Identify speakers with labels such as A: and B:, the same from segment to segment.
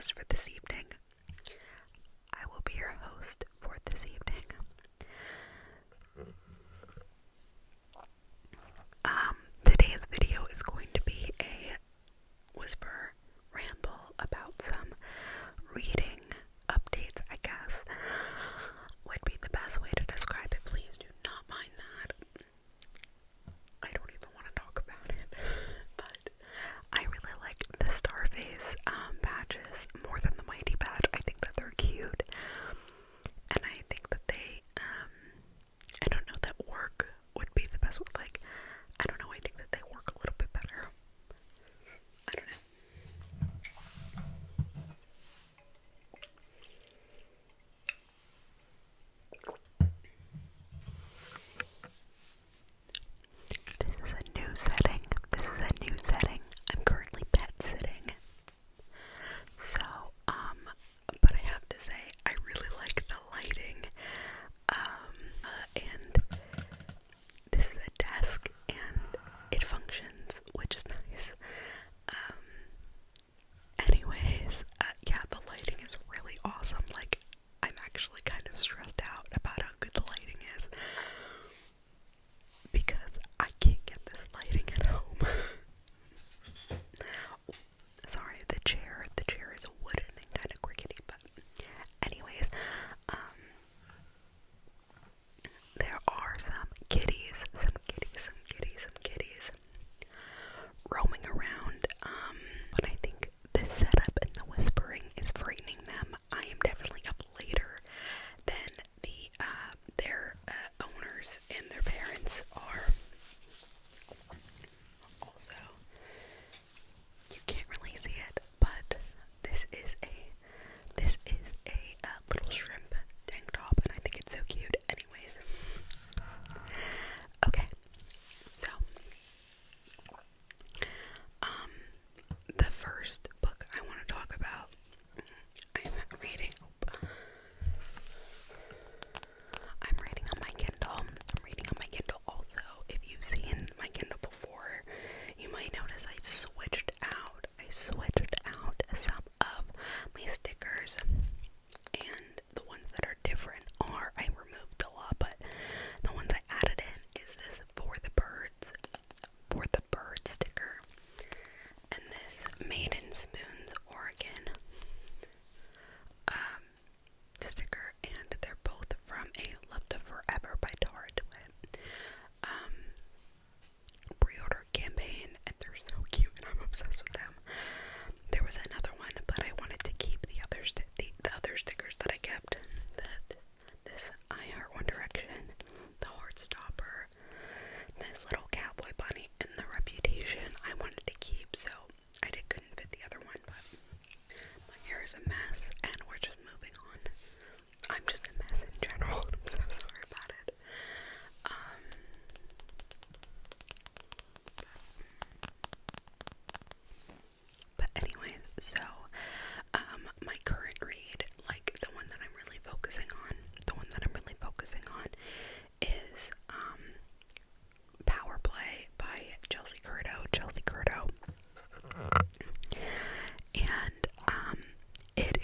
A: host for this evening. I will be your host for this evening. Today's video is going to be a whisper ramble about some reading updates, I guess, would be the best way to describe it. Please do not mind that. I don't even want to talk about it, but I really like the Starface patches more than the Mighty patch. I think that they're cute, and I think that they, I don't know, that work would be the best, like, I don't know, I think that they work a little bit better. I don't know. This is a new setting. I'm currently pet sitting. So, but I have to say, I really like the lighting. And this is a desk, and it functions, which is nice. Anyways, yeah, the lighting is really awesome. Like, I'm actually kind of stressed out about how good the lighting is, because I can't get this lighting at home. Sorry, the chair is wooden and kind of crickety, but anyways, there are some kitties roaming around, but I think this setup and the whispering is frightening them. I am definitely up later than their owners and their parents are. Also, you can't really see it, but this is a little shrimp tank top, and I think it's so cute. Anyways, okay, so the first book I want to talk about, I'm reading on my Kindle. Also, if you've seen my Kindle before, you might notice I switched out some of my stickers, and the ones that are different are, I removed a lot, but the ones I added in is this for the birds sticker, and this Made in Spoons, Oregon sticker, and they're both from a Love to Forever by Tara DeWitt pre-order campaign, and they're so cute, and I'm obsessed with them. There was another one, but I wanted to keep the other stickers that I kept. This I Heart One Direction, the Heartstopper, this little cowboy bunny, and the Reputation I wanted to keep, so I couldn't fit the other one, but my hair is a mess, and we're just moving on. I'm just a mess in general, and I'm so sorry about it. But anyways, so my current read, like the one that I'm really focusing on, is Power Play by Chelsea Curto. And it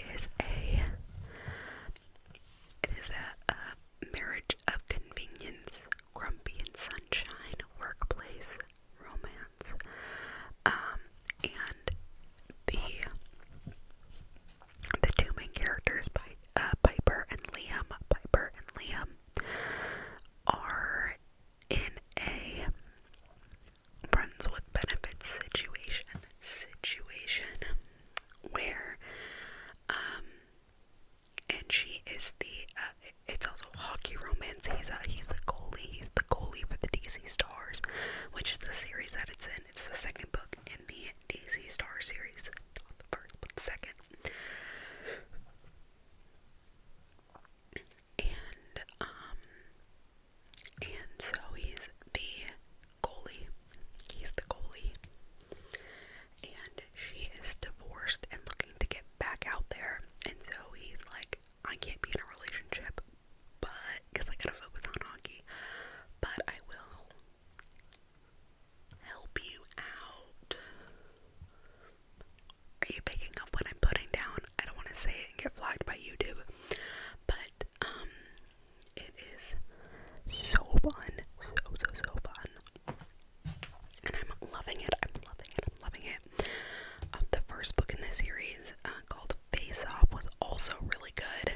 A: also really good.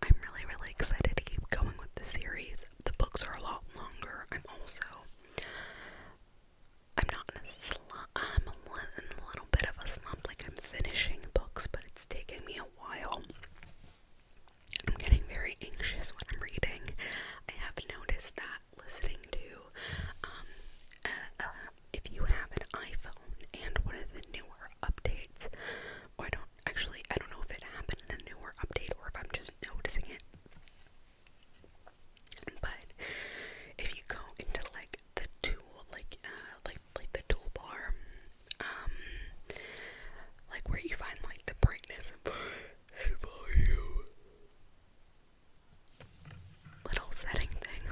A: I'm really, really excited to keep going with the series. The books are a lot longer. I'm not in a slump. I'm in a little bit of a slump, like I'm finishing books, but it's taking me a while. I'm getting very anxious when I'm reading. I have noticed that listening to, if you have an iPhone and one of the newer updates, or I don't know if it happened in a newer update or if I'm just noticing it. But if you go into like the tool, like the toolbar, like where you find like the brightness and volume little setting thing,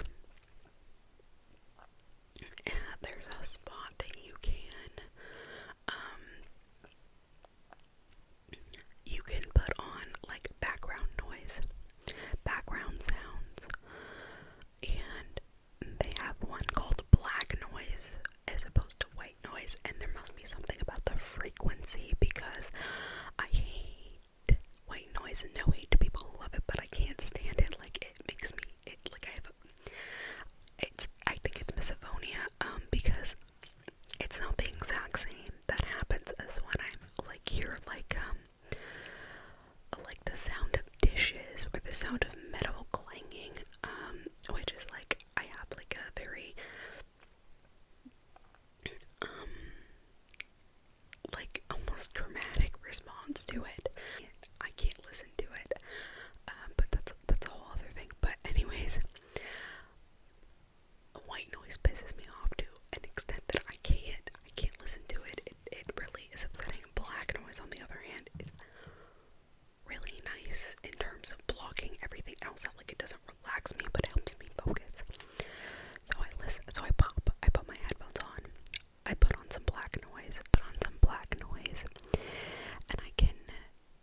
A: and there's a spot that you can put on like background noise, background sounds, and they have one called black noise as opposed to white noise, and there must be something about the frequency because I hate white noise, and no hate to people who love it, but I can't stand it. Like it makes me, I think it's misophonia, because it's not the exact same that happens as when I'm like hear like the sound of dishes or the sound of metal clanging, which is like I have like a very like almost dramatic response to it. I can't listen to it, but that's a whole other thing. But anyways, white noise pisses me off to an extent that I can't listen to it. It really is upsetting. Black noise, on the other hand, is really nice in terms of blocking everything else out. Like it doesn't relax me, but helps me focus. So I listen. So I put my headphones on. I put on some black noise, and I can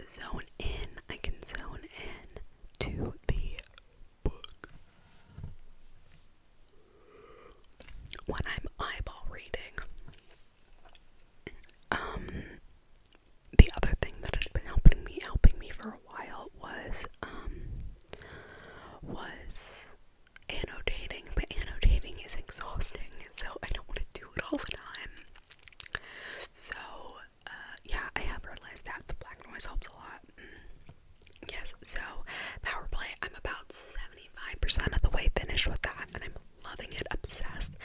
A: zone in. To the book when I'm eyeball reading. The other thing that had been helping me for a while was annotating, but annotating is exhausting, so I don't want to do it all the time. So, yeah, I have realized that the black noise helps a lot. Yes, so Power Play, I'm about 75% of the way finished with that, and I'm loving it, obsessed.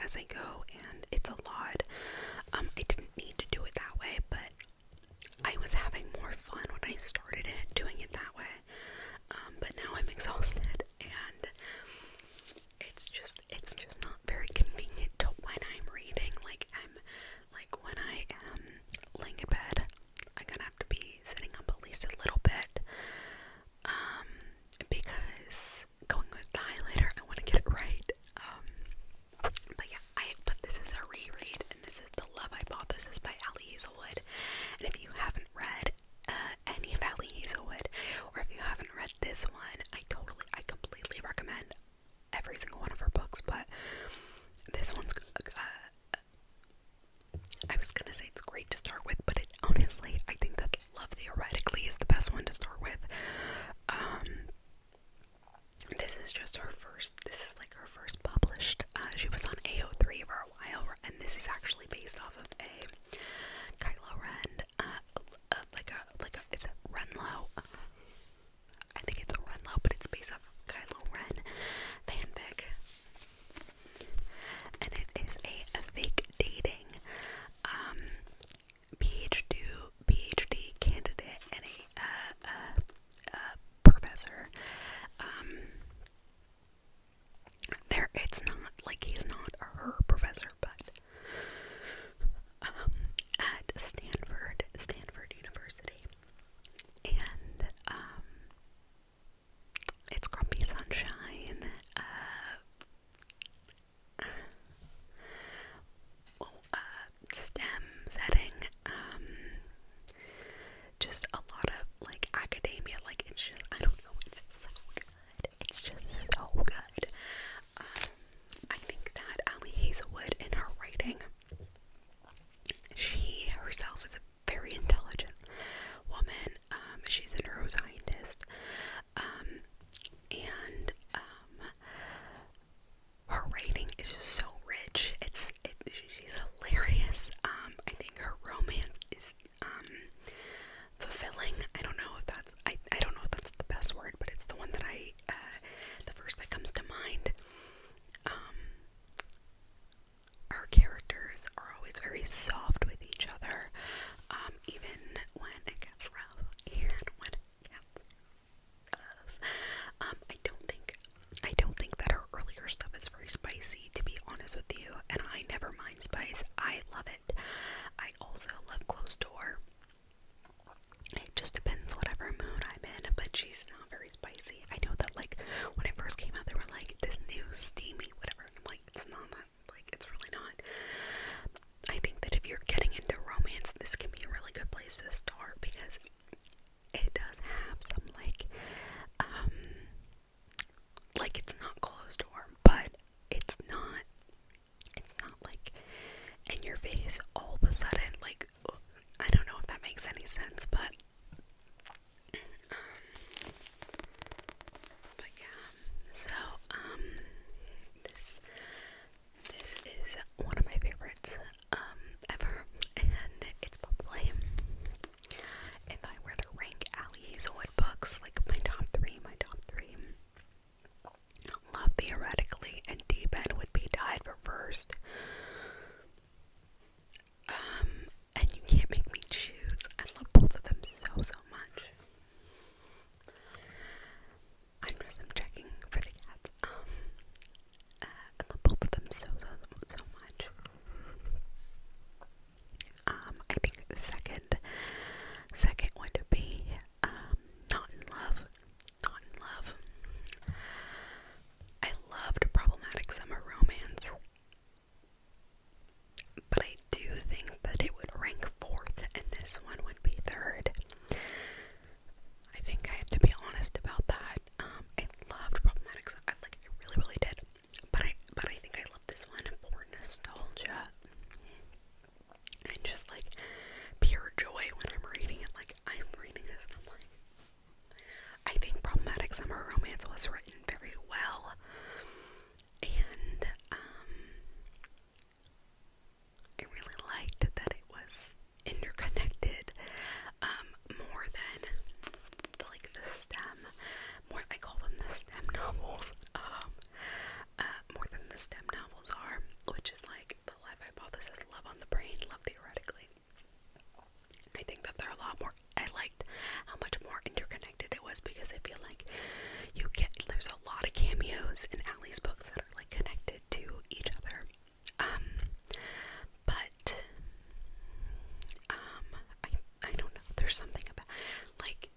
A: as I go, and it's a lot. I didn't need to do it that way, but I was having more fun when I started it, doing it that way. But now I'm exhausted, and it's just not very convenient to when I'm reading. Like when I am laying in bed, I'm gonna have to be sitting up at least a little bit, because going with the highlighter, I want to get it right. But yeah, but this is a reread, and this is The Love Hypothesis by Ali Hazelwood. And if you haven't read any of Ali Hazelwood, or if you haven't read this one, I completely recommend every single one of her books, but this one's, I was gonna say it's great to start with, but honestly, I think that Love Theoretically is the best one to start with. This is just this is like her first published, she was on AO3 for a while, and this is actually based off of a Kylo Ren, it's a Renlo, I think it's a Renlo, but it's based off of Kylo Ren fanfic, and it is a fake dating, PhD candidate and a professor. It's not like he's not her professor, but at Stanford University, and it's Grumpy Sunshine. STEM setting, just a lot of like academia, like it's just, I don't know, it's just so good. It's just so good. I think that Ali Hazelwood, in her writing, she herself is a very intelligent woman. She's a neuroscientist, and her writing is just so rich. She's hilarious. I think her romance is fulfilling. I don't know if that's the best word, but it's the one that the first that comes to mind. Her characters are always very soft with each other, even when it gets rough and when it gets rough. I don't think that her earlier stuff is very spicy, to be honest with you, and I never mind spice. I love it. I also love Closed Door. It just depends whatever mood I'm in, but she's not very spicy. I know that, like, when it first came out, they were like, this new steamy whatever, and I'm like, it's not that, like, it's really not. I think that if you're getting into romance, this can be a really good place to start, because it does have some, like it's not Closed Door, but it's not like in your face all of a sudden, like, I don't know if that makes any sense, but yeah, so, this is one of my favorites, ever, and it's probably, if I were to rank Ali Hazelwood books, like my top three, Love Theoretically and Deep End would be tied for first. And You Can't Make Me Choose. I love both of them so much. I'm checking for the cats. I love both of them so much. I think the second would be Not in Love. Not in Love. I loved Problematic Summer Romance, but I do think that it would rank fourth, and this one would be third. I think I have to be honest about that. I loved Problematic Summer. I really did. But I think I love this one for nostalgia and just like pure joy when I'm reading it. Like, I'm reading this and I'm like, I think Problematic Summer Romance was written very well, and I really liked that it was interconnected, more than the STEM, I call them the STEM novels, more than the STEM novels are, which is feel like there's a lot of cameos in Allie's books that are like connected to each other. But I don't know. There's something about like,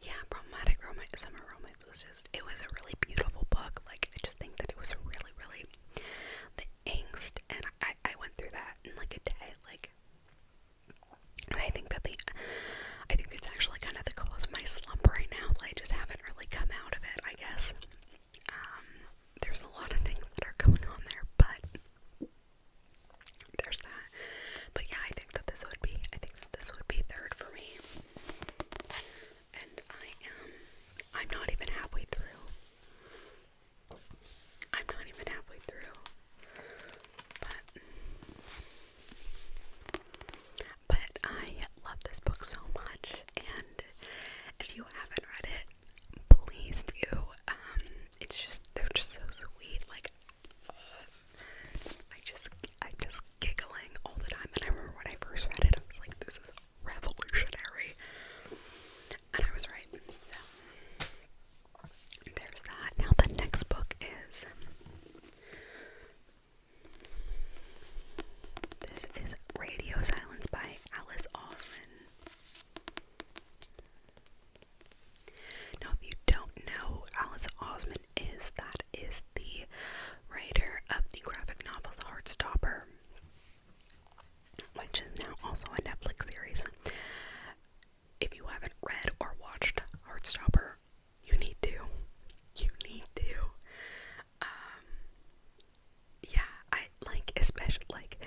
A: yeah, problematic romance, summer romance it was a really beautiful book. Like, I just think that it was really, really the angst, and I went through that in like a day. Like, and I think it's actually kind of the cause of my slump right now. I just haven't really come out of it, I guess. There's a lot of things that are going on there, but there's that. But yeah, I think that this would be third for me. And I'm not even halfway through. But I love this book so much, and if you haven't read it, please do. They're just so sweet. Like, I'm just giggling all the time. And I remember when I first read it, I was like, this is revolutionary. And I was right. So, there's that. Now the next book is, this is Radio Silence by Alice Osman. Now, if you don't know, Alice Osman is the writer of the graphic novel The Heartstopper, which is now also a Netflix series. If you haven't read or watched Heartstopper, you need to. Yeah, I like, especially like,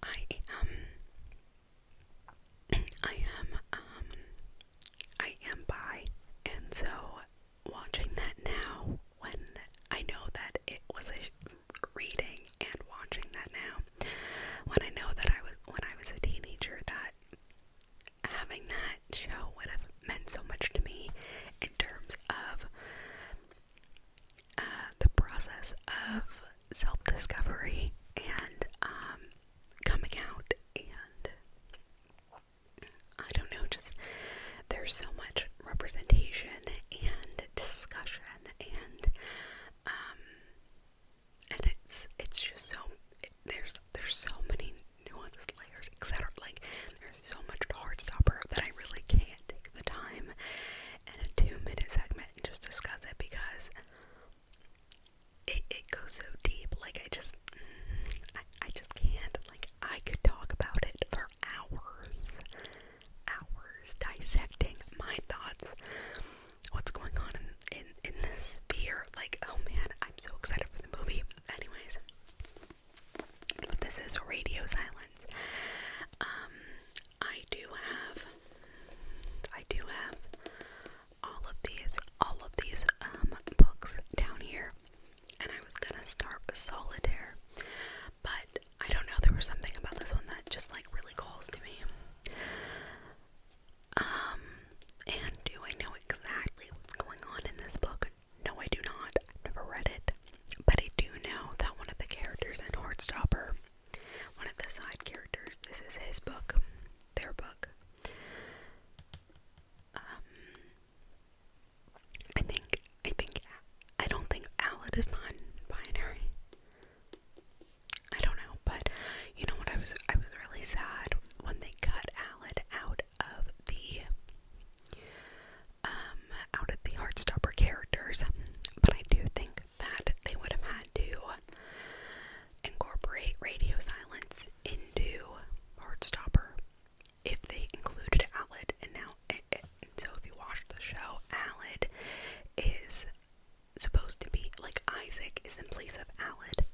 A: I am bi, and so watching that now, when I know that it was a reading, and watching that now, when I know that when I was a teenager, that having that show would have meant so much to me in terms of the process of self-discovery and coming out, and I don't know, just there's so much representation and discussion, and it's just so there's so many nuances, layers, etc. Like, there's so much to Heartstopper that I really can't take the time in a 2-minute segment and just discuss it, because it goes so deep. Like, I just can't. Like, I could talk about it for hours dissecting my thoughts, what's going on in this sphere. Like, oh man, I'm so excited for the movie. Anyways, but this is Radio Silence. I do have all of these books down here, and I was gonna start with Solitaire, but I don't know, there was something about this one that just like really calls to me. And do I know exactly what's going on in this book? No, I do not. I've never read it, but I do know that one of the characters in Heartstopper, one of the side characters, this is his book, their book. I don't think Alid is non-binary. I don't know, but you know what, I was really sad when they cut Alid out of the Heartstopper characters, but I do think that they would have had to incorporate Radio Silence into Heartstopper if they included Alid. And now, so if you watch the show, Alid is supposed to be like, Isaac is in place of Alid,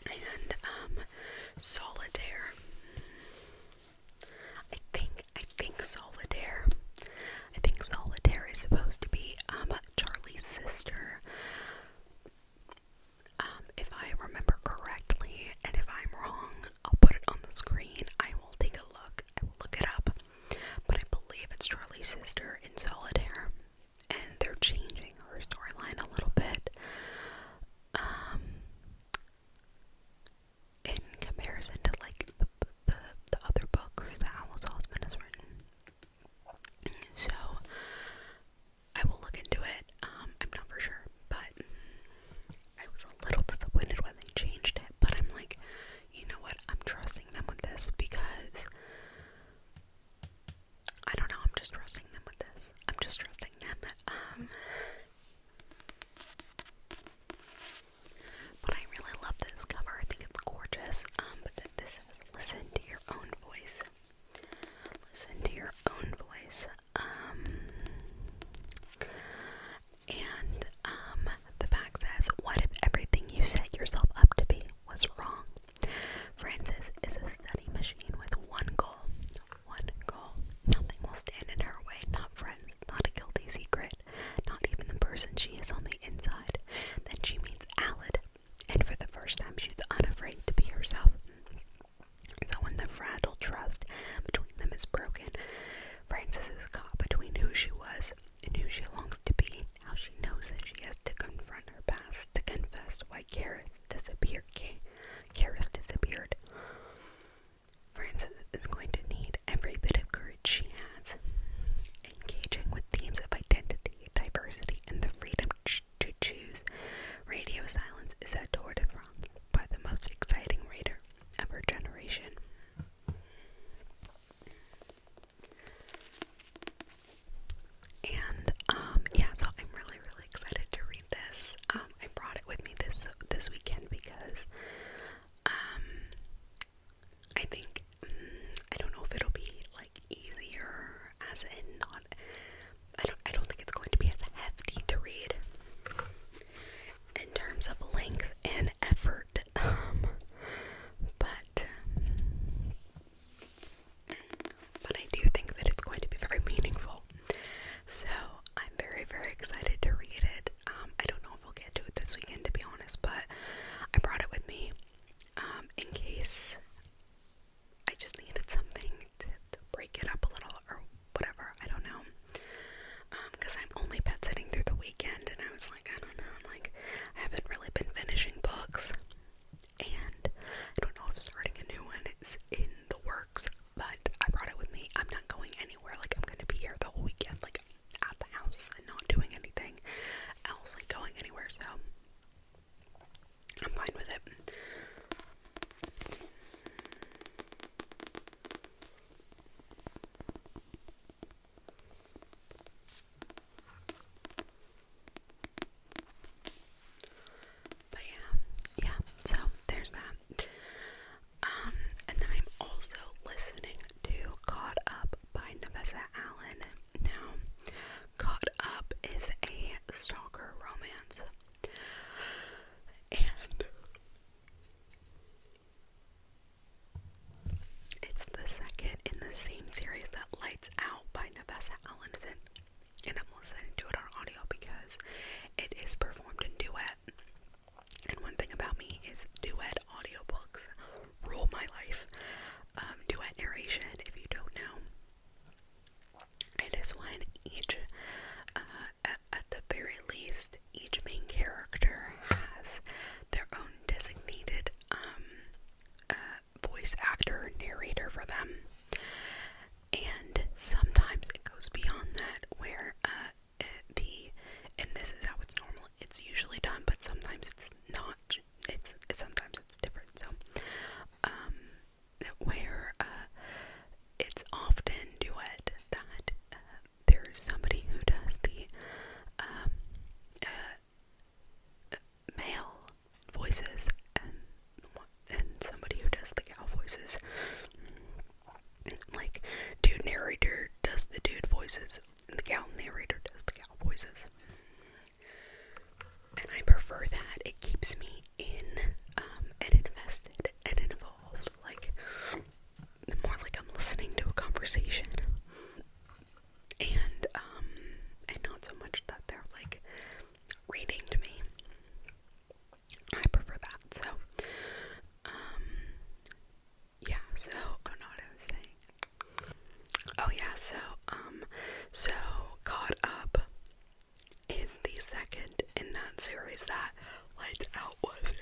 A: and Solitaire. I think Solitaire is supposed to be Charlie's sister, if I remember correctly, and if I'm wrong, I'll put it on the screen. I will take a look. I will look it up. But I believe it's Charlie's sister in Solitaire, and they're changing her storyline a little bit. In comparison to like the other books that Alice Osman has written. So Karis disappeared. Frances is going to need every bit of courage she has. Engaging with themes of identity, diversity, and the freedom to choose, Radio Silence is a tour de France by the most exciting reader of her generation. And so I'm really, really excited to read this. I brought it with me this weekend because I think I don't know if it'll be like easier, as in not. I don't think it's going to be as hefty to read in terms of length and effort. But I do think that it's going to be very meaningful. So I'm very, very excited to read it. I don't know if I'll get to it this weekend, to be honest, but I brought it with me in case I just needed something to break it up a little or whatever. I don't know. Because I'm only pet sitting through the weekend, and I was like, I don't know, like, I haven't really been finishing books, and I don't know if starting a new one is in the works, but I brought it with me. I'm not going anywhere. Like, I'm going to be here the whole weekend, like, at the house and not doing anything else, like going anywhere, so I'm fine with it. But yeah, so there's that. And then I'm also listening to Caught Up by Nevessa Allen. Now, Caught Up is a stalker romance, and it's the second in the same series that Lights Out by Nevessa Allen is in, and I'm listening to it on audio because it is performed in duet. And one thing about me is duet audiobooks rule my life. Duet narration, if you don't know, it is when each, at the very least, each main character has their own designated voice actor narrator for them. And sometimes it goes beyond that, where and this is how it's usually done, but sometimes it's not. Sometimes it's different. So, where it's often duet that there's somebody who does the male voices and somebody who does the gal voices. Like, dude narrator does the dude voices, and the gal narrator does the gal voices. And I prefer that. It keeps me in and invested and involved. Like, more like I'm listening to a conversation. And not so much that they're like reading to me. I prefer that. So, yeah, so I don't know what I was saying. Oh yeah, so Caught Up is the second in that series that Lights Out was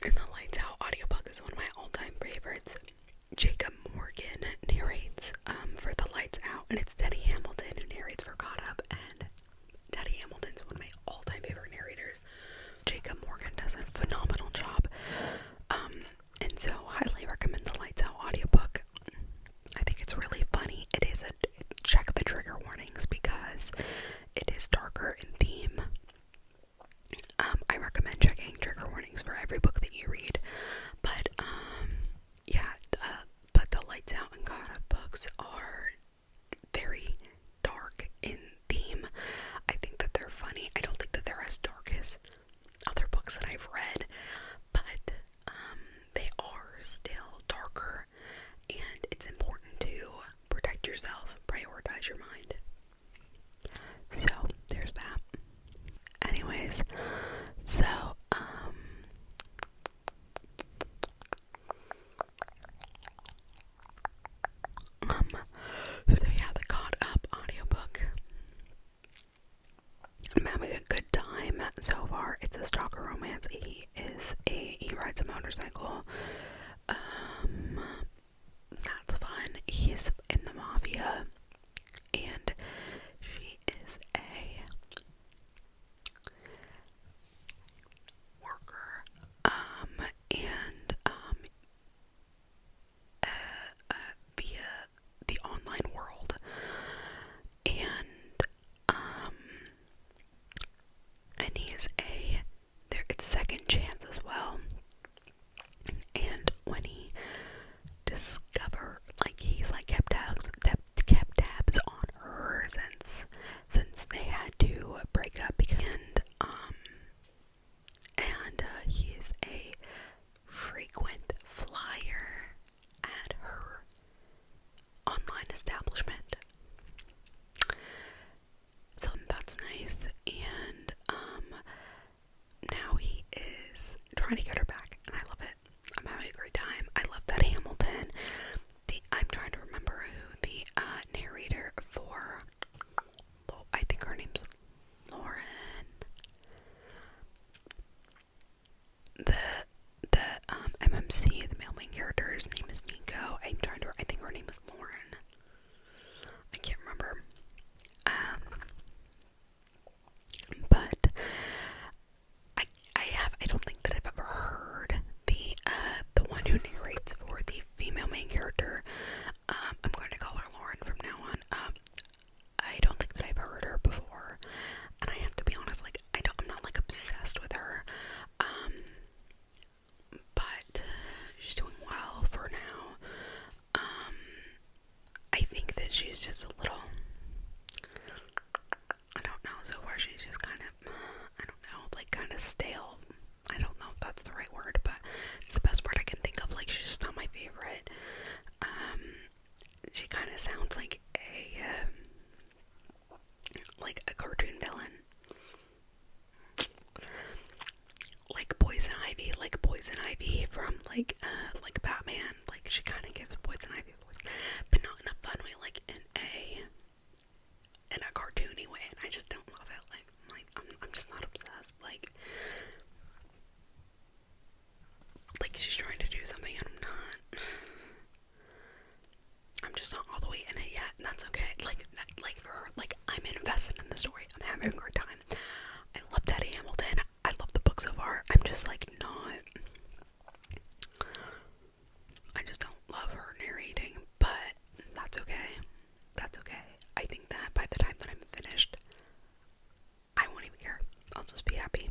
A: in. And the Lights Out audiobook is one of my all-time favorites. Jacob Morgan narrates for the Lights Out, and it's Teddy Hamilton who narrates for Caught Up, and Teddy Hamilton's one of my all-time favorite narrators. Jacob Morgan does a phenomenal job, and so highly recommend the Lights Out audiobook. I think it's really funny. It is check the trigger warnings because it is darker in theme. I recommend checking trigger warnings for every book that you read, but but the Lights Out and Caught Up books are very dark in theme. I think that they're funny. I don't think that they're as dark as other books that I've read, but they are still darker, and it's important to protect yourself, prioritize your mind. So there's that. Anyways, so yeah, the Caught Up audiobook. I'm having chance. He rides a motorcycle. That's fun. He's in the mafia, and she is a worker, and via the online world, and he's it's second chance as well. And when he discovered, like, he's like kept tabs on her since they had to break up, and he is a frequent flyer at her online establishment. So that's nice. And now he is trying to get her back, and I love it. I'm having a great time. I love that Hamilton. I'm trying to remember who the narrator for. I think her name's Lauren. The MMC, the male main character's name is Nico. I think her name is Lauren. I can't remember. But I don't think that I've ever heard the one who narrates for the female main character. I'm going to call her Lauren from now on. I don't think that I've heard her before, and I have to be honest, like, I'm not like obsessed with her. But she's doing well for now. I think that she's just a little, I don't know, so far she's just kind of, I don't know, like kind of stale. I don't know if that's the right word, but it's the best word I can think of. Like, she's just not my favorite. She kind of sounds like a cartoon villain. Like Poison Ivy from like Batman. Like, she kind of gives Poison Ivy voice, but not in a fun way, like in a cartoony way, and I just don't love it. I'm just not obsessed. Like she's trying to do something and I'm just not all the way in it yet, and that's okay. Like for her, like, I'm invested in the story. I'm having a great time. I love Teddy Hamilton. I love the book so far. I'm just like not. I just don't love her narrating, but that's okay. That's okay. I think that by the time that I'm finished, I won't even care. I'll just be happy.